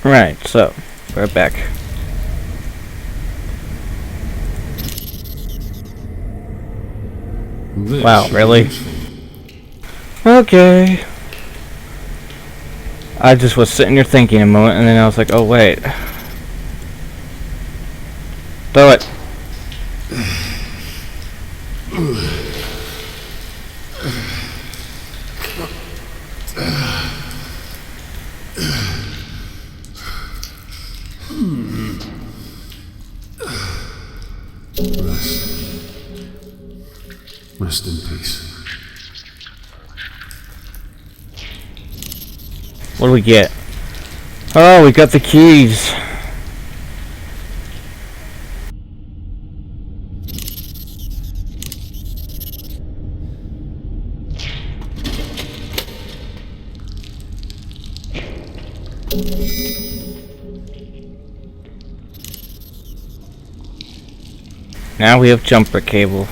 Right, so, we're back. Wow, really? Okay. I just was sitting here thinking a moment, and then I was like, oh wait. Throw it. Rest in peace. What do we get? Oh, we got the keys. Now we have jumper cable.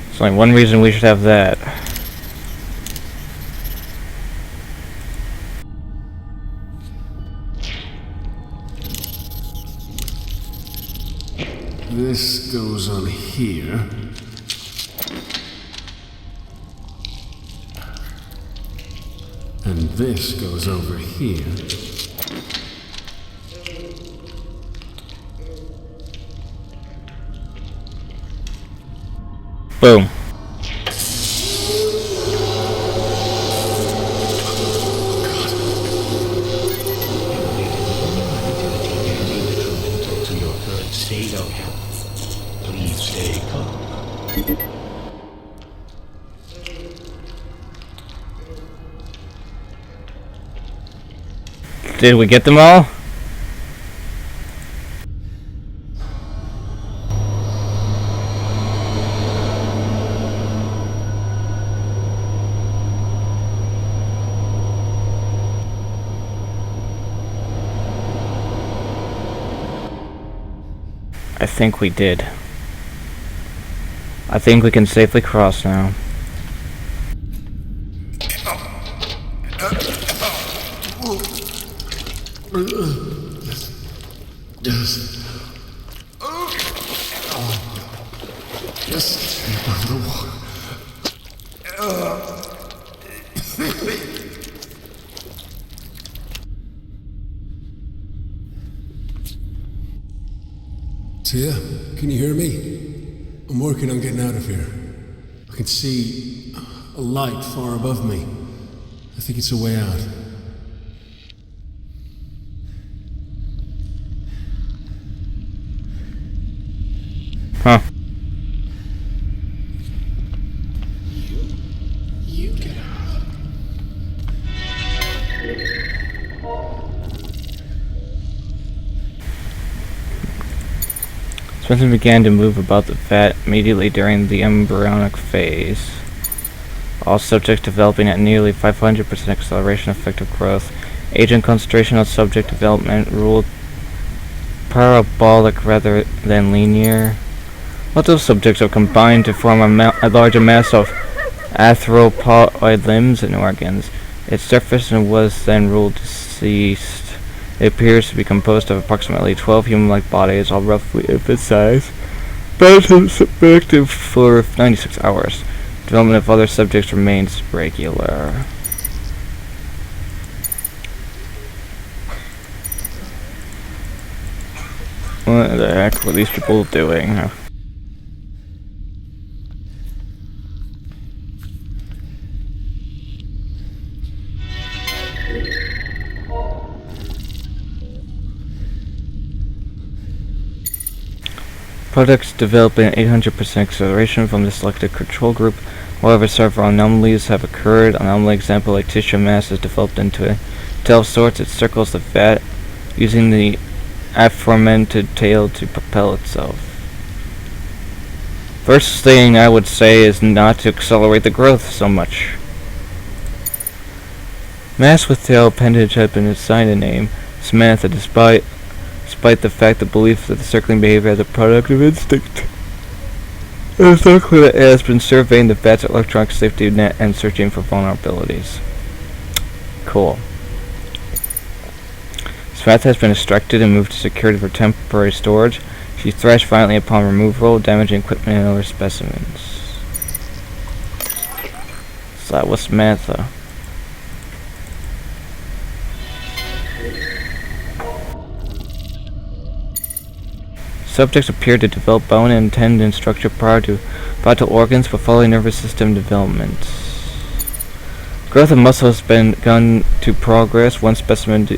There's only one reason we should have that. This goes on here. And this goes over here. Boom. Please stay calm. Did we get them all? I think we did. I think we can safely cross now. Just step over the water. Tia, can you hear me? I'm working on getting out of here. I can see a light far above me. I think it's a way out. Huh. You get out. Spencer began to move about the vat immediately during the embryonic phase. All subjects developing at nearly 500% acceleration effective growth. Agent concentration on subject development ruled parabolic rather than linear. What those subjects are combined to form a larger mass of arthropoid limbs and organs. Its surface was then ruled deceased. It appears to be composed of approximately 12 human-like bodies, all roughly infant size, but subjective for 96 hours. Development of other subjects remains regular. What the heck were these people doing? Products developing 800% acceleration from the selected control group. However, several anomalies have occurred. Anomaly example like tissue mass is developed into a tail of sorts. It circles the vat using the aforementioned tail to propel itself. First thing I would say is not to accelerate the growth so much. Mass with tail appendage has been assigned a name, Samantha, despite the fact the belief that the circling behavior is a product of instinct. It is so clear that it has been surveying the vat's electronic safety net and searching for vulnerabilities. Cool. Samantha has been extracted and moved to security for temporary storage. She thrashed violently upon removal, damaging equipment and other specimens. So that was Samantha. Subjects appear to develop bone and tendon structure prior to vital organs before nervous system development. Growth of muscle has begun to progress. One specimen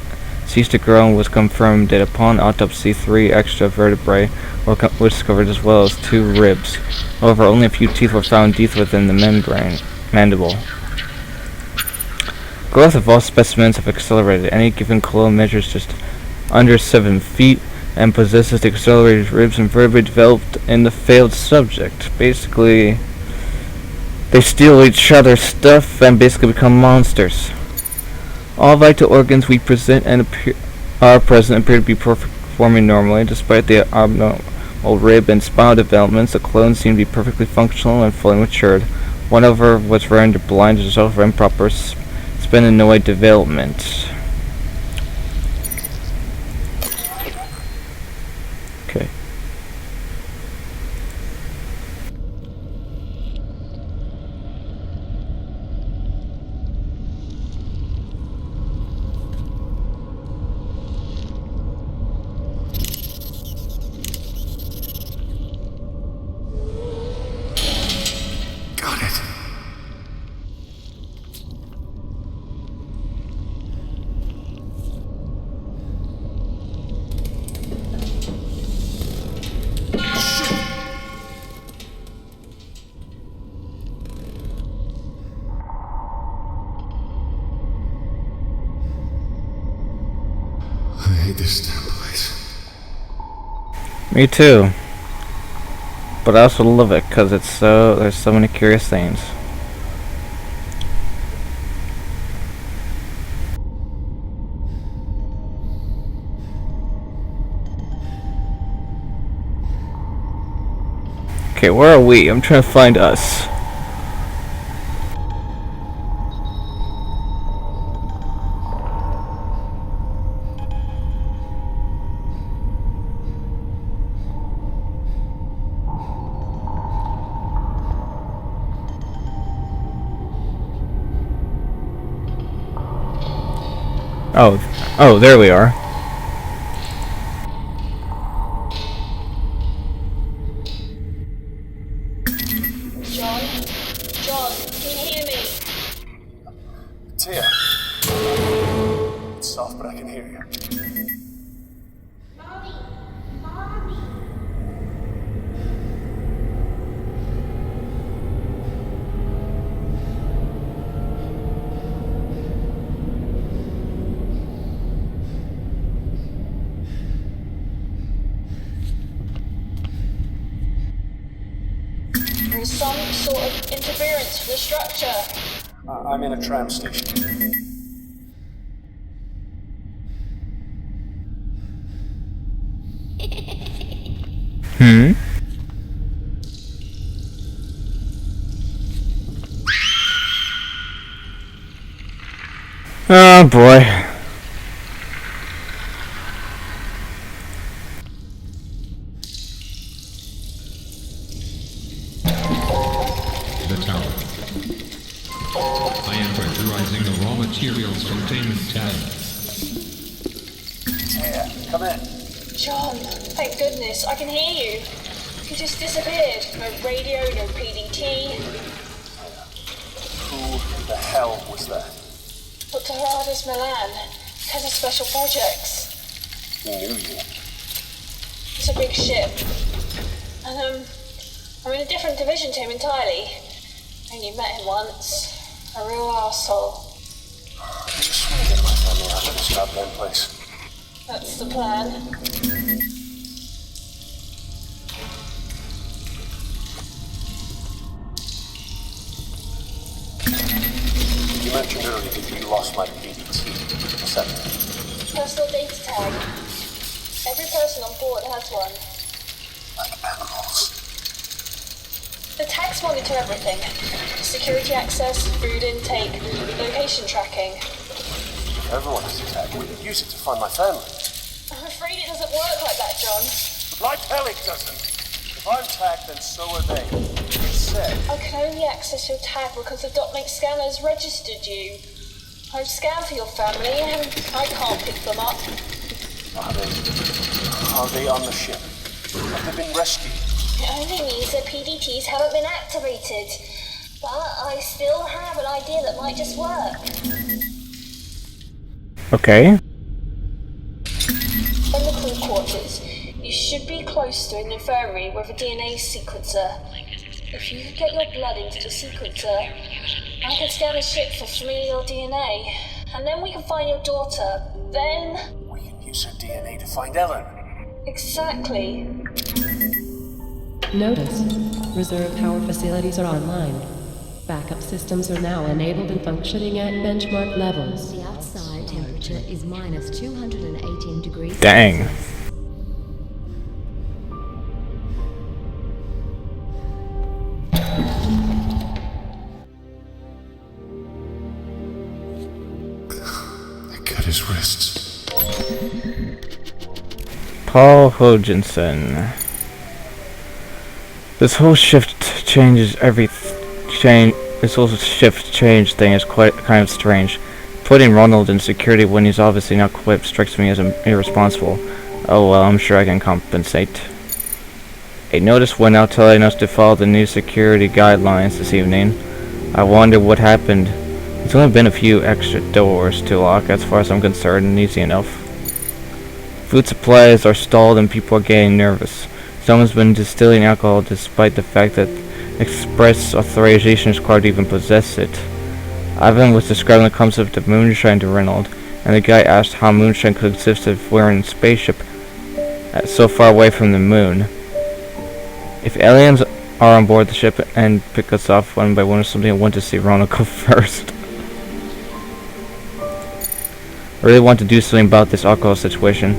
ceased to grow and was confirmed that upon autopsy 3 extra vertebrae were discovered as well as 2 ribs. However, only a few teeth were found deep within the mandible. Growth of all specimens have accelerated. Any given clone measures just under 7 feet and possesses the accelerated ribs and vertebrae developed in the failed subject. Basically, they steal each other's stuff and basically become monsters. All vital organs we present and appear to be performing normally. Despite the abnormal rib and spinal developments, the clones seem to be perfectly functional and fully matured. One over was rendered blind as a result of improper sphenoid development. Okay. Got it. I hate this damn place. Me too. But I also love it because there's so many curious things. Okay, where are we? I'm trying to find us. Oh, there we are. John, can you hear me? Tia. It's soft, but I can hear you. Mommy. There's some sort of interference with the structure. I'm in a tram station. Oh boy. The tower. I am pressurizing the raw materials containment tank. Tia, come in. John, thank goodness, I can hear you. You just disappeared. No radio, no PDT. Who the hell was that? Dr. Gerardus Milan, head of special projects. He knew you. It's a big ship. And, I'm in a different division to him entirely. Only met him once. A real arsehole. I just want to get my family out of this goddamn place. That's the plan. You mentioned earlier that you lost my PDT. What's that? Personal data tag. Every person on board has one. Like animals. The tags monitor everything. Security access, food intake, location tracking. Everyone has a tag. We can use it to find my family. I'm afraid it doesn't work like that, John. Like hell it doesn't. If I'm tagged, then so are they. You said. I can only access your tag because the DocMake scanners registered you. I've scanned for your family and I can't pick them up. Are they on the ship? Have they been rescued? It only means that PDTs haven't been activated. But I still have an idea that might just work. Okay. In the crew quarters, you should be close to an infirmary with a DNA sequencer. If you could get your blood into the sequencer, I can scan the ship for familial DNA, and then we can find your daughter. Then... We can use her DNA to find Ellen. Exactly. Notice. Reserve power facilities are online. Backup systems are now enabled and functioning at benchmark levels. The outside temperature is minus 218 degrees. Dang. I cut his wrists. Paul Hodgkinson. This whole shift changes This whole shift change thing is quite kind of strange. Putting Ronald in security when he's obviously not equipped strikes me as irresponsible. Oh well, I'm sure I can compensate. A notice went out telling us to follow the new security guidelines this evening. I wonder what happened. It's only been a few extra doors to lock as far as I'm concerned, and easy enough. Food supplies are stalled and people are getting nervous. Someone's been distilling alcohol despite the fact that express authorization is required to even possess it. Ivan was describing the concept of moonshine to Reynolds, and the guy asked how moonshine could exist if we're in a spaceship so far away from the moon. If aliens are on board the ship and pick us off one by one or something, I want to see Ronald go first. I really want to do something about this alcohol situation.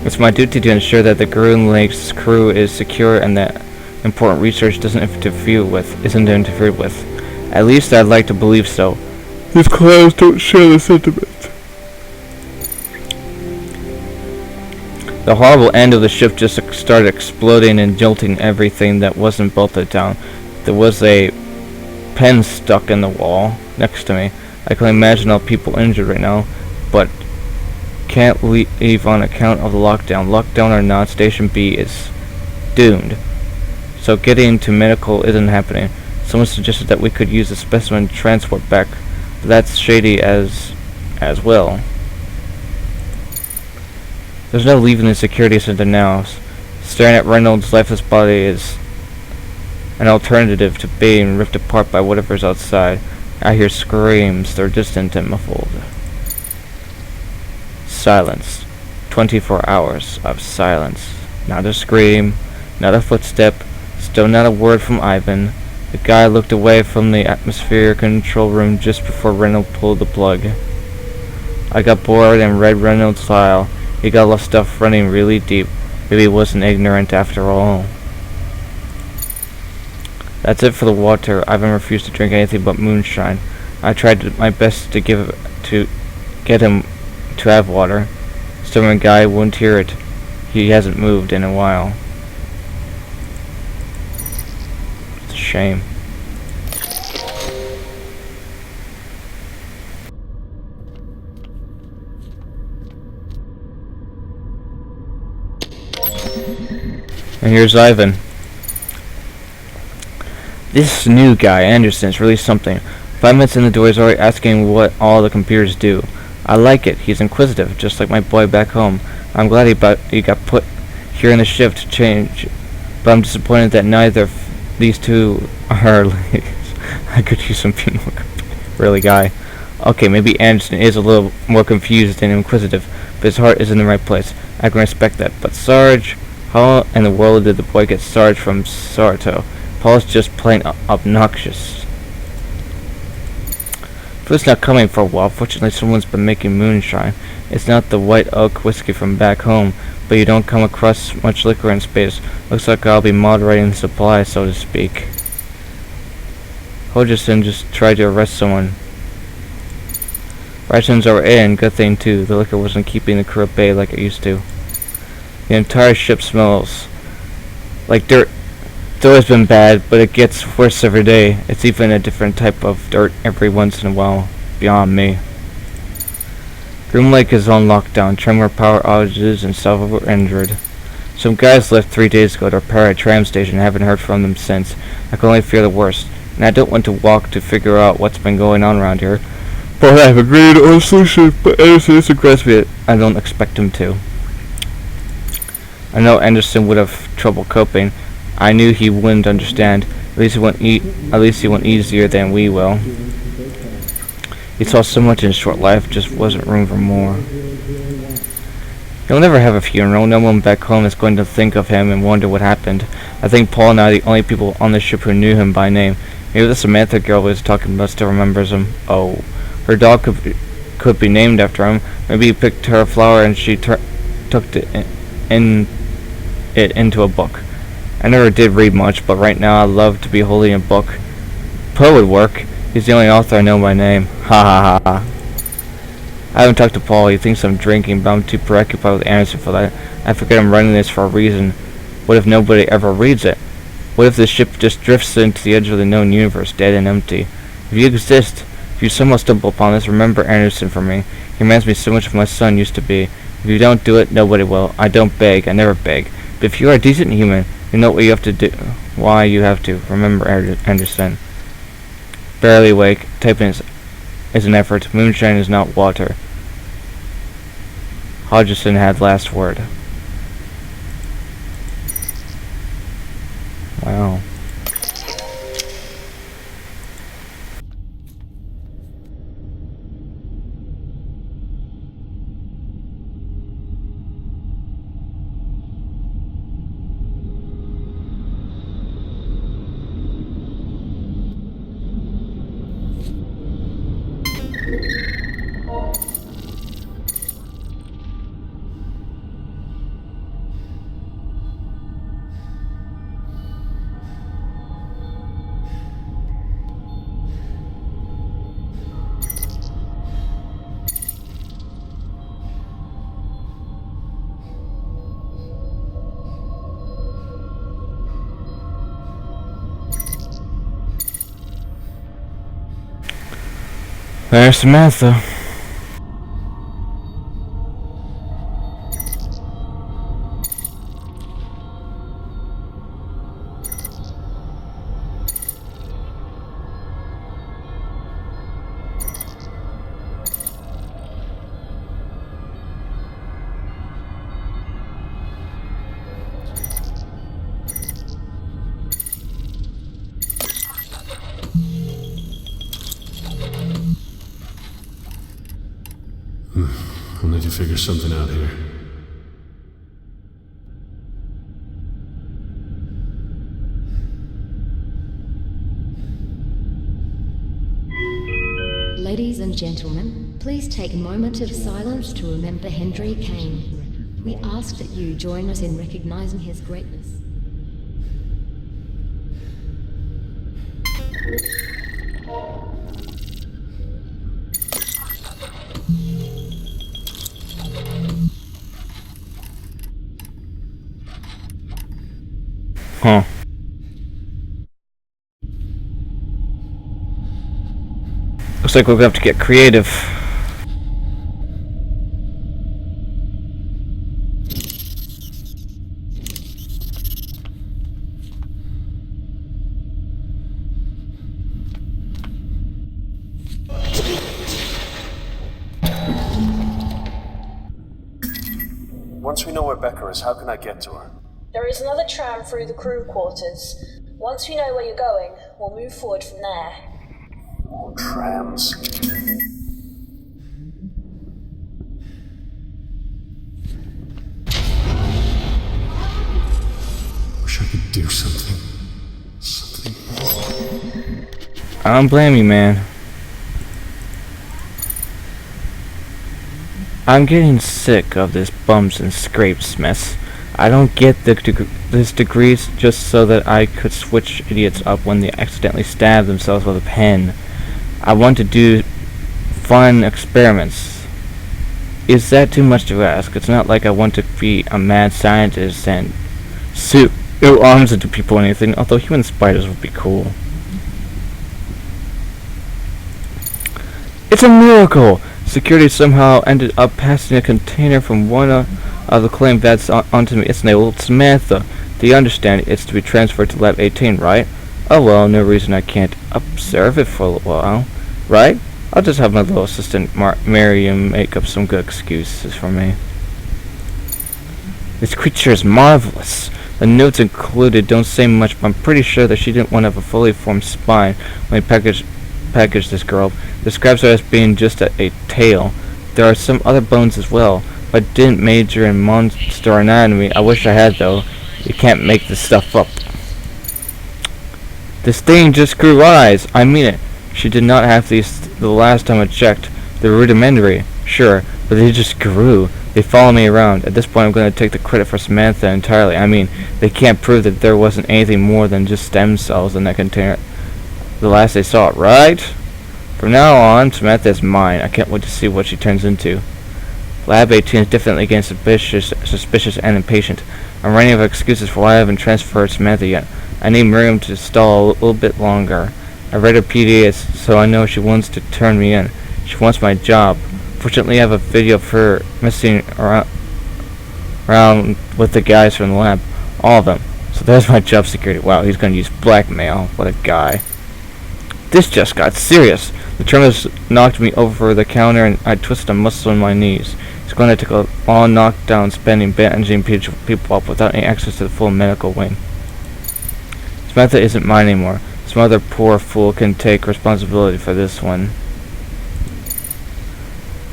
It's my duty to ensure that the Groom Lake's crew is secure and that important research isn't interfered with. At least I'd like to believe so. These clowns don't share the sentiment. The horrible end of the ship just started exploding and jolting everything that wasn't bolted down. There was a pen stuck in the wall next to me. I can imagine all people injured right now, but can't leave on account of the lockdown. Lockdown or not, Station B is doomed. So getting to medical isn't happening. Someone suggested that we could use the specimen to transport back, but that's shady as well. There's no leaving the security center now. Staring at Reynolds' lifeless body is an alternative to being ripped apart by whatever's outside. I hear screams. They're distant and muffled. Silence. 24 hours of silence. Not a scream, not a footstep, still not a word from Ivan. The guy looked away from the atmosphere control room just before Reynolds pulled the plug. I got bored and read Reynolds' file. He got a lot of stuff running really deep. Maybe he wasn't ignorant after all. That's it for the water. Ivan refused to drink anything but moonshine. I tried my best to get him to have water. Stubborn guy wouldn't hear it. He hasn't moved in a while. It's a shame. And here's Ivan. This new guy, Anderson, is really something. 5 minutes in the door, he's already asking what all the computers do. I like it. He's inquisitive, just like my boy back home. I'm glad he got put here in the shift to change, but I'm disappointed that neither of these two are I could use some more really guy. Okay, maybe Anderson is a little more confused than inquisitive, but his heart is in the right place. I can respect that. But Sarge, how in the world did the boy get Sarge from Sarto? Paul's just plain obnoxious. Food's not coming for a while. Fortunately, someone's been making moonshine. It's not the white oak whiskey from back home, but you don't come across much liquor in space. Looks like I'll be moderating the supply, so to speak. Hodgson just tried to arrest someone. Rations are in, good thing too. The liquor wasn't keeping the crew at bay like it used to. The entire ship smells like dirt. It's always been bad, but it gets worse every day. It's even a different type of dirt every once in a while, beyond me. Groom Lake is on lockdown, tremor power outages, and several were injured. Some guys left 3 days ago to repair a tram station and haven't heard from them since. I can only fear the worst, and I don't want to walk to figure out what's been going on around here. But I have agreed on a solution, but Anderson isn't grasping it. I don't expect him to. I know Anderson would have trouble coping. I knew he wouldn't understand. At least he went easier than we will. He saw so much in his short life, just wasn't room for more. He'll never have a funeral. No one back home is going to think of him and wonder what happened. I think Paul and I are the only people on the ship who knew him by name. Maybe the Samantha girl we was talking about still remembers him. Oh, her dog could be named after him. Maybe he picked her a flower and she tucked it into a book. I never did read much, but right now I love to be holding a book. Poe would work. He's the only author I know by name. Ha ha ha ha. I haven't talked to Paul. He thinks I'm drinking, but I'm too preoccupied with Anderson for that. I forget I'm running this for a reason. What if nobody ever reads it? What if the ship just drifts into the edge of the known universe, dead and empty? If you exist, if you somehow stumble upon this, remember Anderson for me. He reminds me so much of my son used to be. If you don't do it, nobody will. I don't beg. I never beg. But if you are a decent human, you know what you have to do. Why you have to. Remember Anderson. Barely awake. Typing is an effort. Moonshine is not water. Hodgson had last word. Wow. There's Samantha. I'll need to figure something out here. Ladies and gentlemen, please take a moment of silence to remember Henry Kane. We ask that you join us in recognizing his greatness. Huh. Looks like we're gonna have to get creative. Once we know where Becca is, how can I get to her? There is another tram through the crew quarters. Once we know where you're going, we'll move forward from there. More trams. Wish I could do something. I don't blame you, man. I'm getting sick of this bumps and scrapes mess. I don't get this degrees just so that I could switch idiots up when they accidentally stab themselves with a pen. I want to do fun experiments. Is that too much to ask? It's not like I want to be a mad scientist and shoot arms into people or anything, although human spiders would be cool. It's a miracle! Security somehow ended up passing a container from one of the claimed vets onto me. It's labeled Samantha. Do you understand? It's to be transferred to Lab 18, right? Oh well, no reason I can't observe it for a little while, right? I'll just have my little assistant Miriam make up some good excuses for me. This creature is marvelous. The notes included don't say much, but I'm pretty sure that she didn't want to have a fully formed spine when he packaged this girl. Describes her as being just a tail. There are some other bones as well, but didn't major in monster anatomy. I wish I had though. You can't make this stuff up. This thing just grew eyes. I mean it. She did not have these the last time I checked. They're rudimentary, sure, but they just grew. They follow me around. At this point I'm going to take the credit for Samantha entirely. I mean, they can't prove that there wasn't anything more than just stem cells in that container the last they saw it, right? From now on, Samantha is mine. I can't wait to see what she turns into. Lab 18 is definitely getting suspicious and impatient. I'm running out of excuses for why I haven't transferred Samantha yet. I need Miriam to stall a little bit longer. I read her PDAs, so I know she wants to turn me in. She wants my job. Fortunately, I have a video of her messing around with the guys from the lab. All of them. So there's my job security. Wow, he's going to use blackmail. What a guy. This just got serious. The terminus knocked me over the counter and I twisted a muscle in my knees. It's going to take a long knockdown spending bandaging people up without any access to the full medical wing. Samantha isn't mine anymore. Some other poor fool can take responsibility for this one.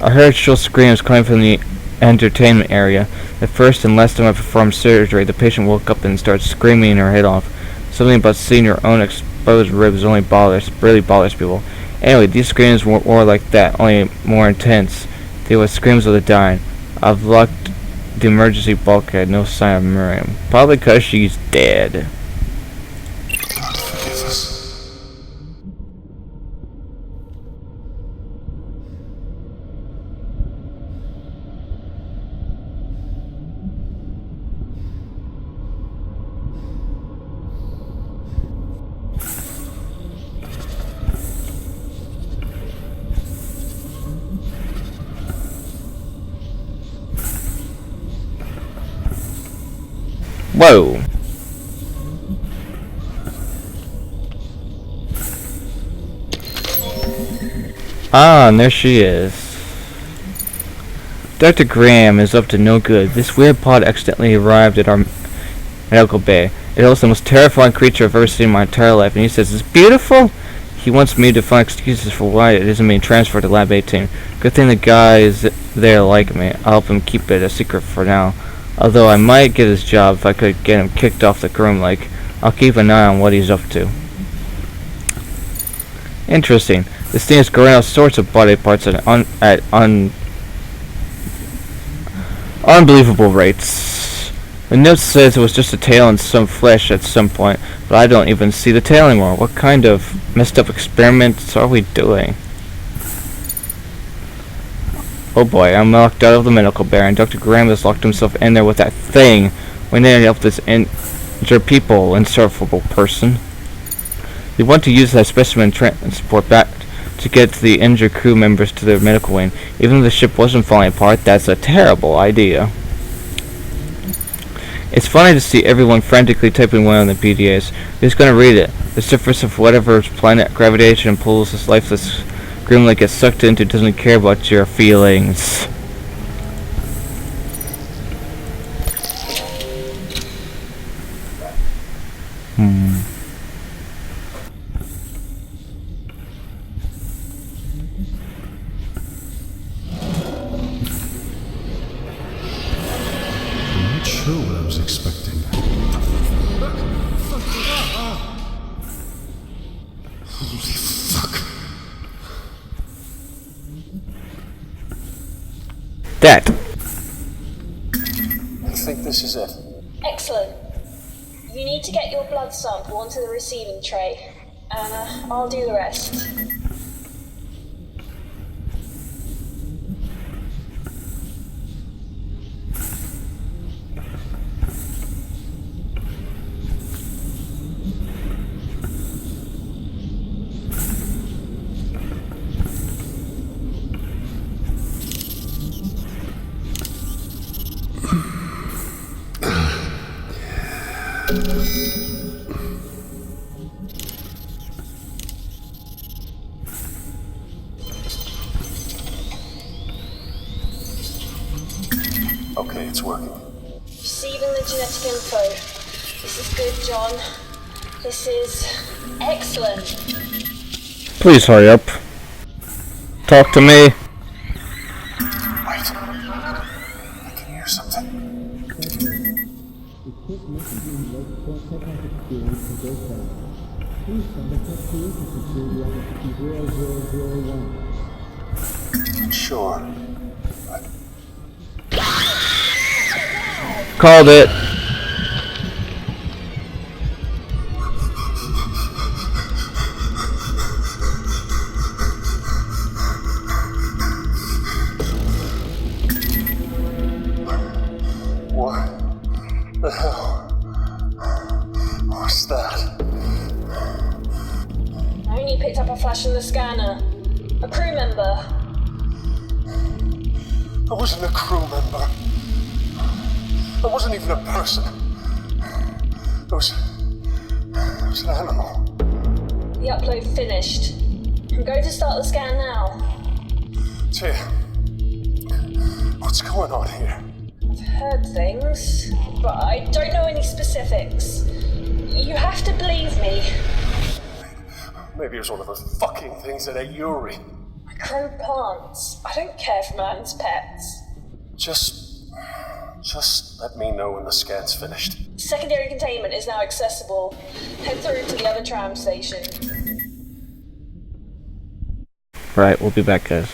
I heard shrill screams coming from the entertainment area. The first and last time I performed surgery, the patient woke up and started screaming her head off. Something about seeing your own exposed ribs really bothers people. Anyway, these screams were more like that, only more intense. They were screams of the dying. I've locked the emergency bulkhead, no sign of Miriam. Probably because she's dead. God forgive us. Whoa. Ah, and there she is. Dr. Graham is up to no good. This weird pod accidentally arrived at our medical bay. It was the most terrifying creature I've ever seen in my entire life, and he says it's beautiful? He wants me to find excuses for why it isn't being transferred to Lab 18. Good thing the guys there like me. I'll help him keep it a secret for now. Although I might get his job if I could get him kicked off the groom lake. I'll keep an eye on what he's up to. Interesting. This thing is growing all sorts of body parts at unbelievable rates. The note says it was just a tail and some flesh at some point, but I don't even see the tail anymore. What kind of messed up experiments are we doing? Oh boy, I'm locked out of the medical bay, and Dr. Graham has locked himself in there with that thing. We need to help this injured people, insufferable person. We want to use that specimen transport back to get the injured crew members to their medical wing. Even if the ship wasn't falling apart, that's a terrible idea. It's funny to see everyone frantically typing away on the PDAs. Who's going to read it? The surface of whatever planet gravitation pulls this lifeless Grimly gets sucked into, doesn't care about your feelings. I'm not sure what I was expecting. Holy fuck. That. I think this is it. Excellent. You need to get your blood sample onto the receiving tray. I'll do the rest. Okay, it's working. Receiving the genetic info. This is good, John. This is excellent. Please hurry up. Talk to me. Wait. I can hear something. Sure. Called it. What the hell was that? I only picked up a flash from the scanner. A crew member. I wasn't a crew member. I wasn't even a person. It was an animal. The upload finished. I'm going to start the scan now. Tia, what's going on here? I've heard things, but I don't know any specifics. You have to believe me. Maybe it was one of those fucking things that ate Yuri. I grow plants. I don't care for man's pets. Just let me know when the scan's finished. Secondary containment is now accessible. Head through to the other tram station. Right, we'll be back, guys.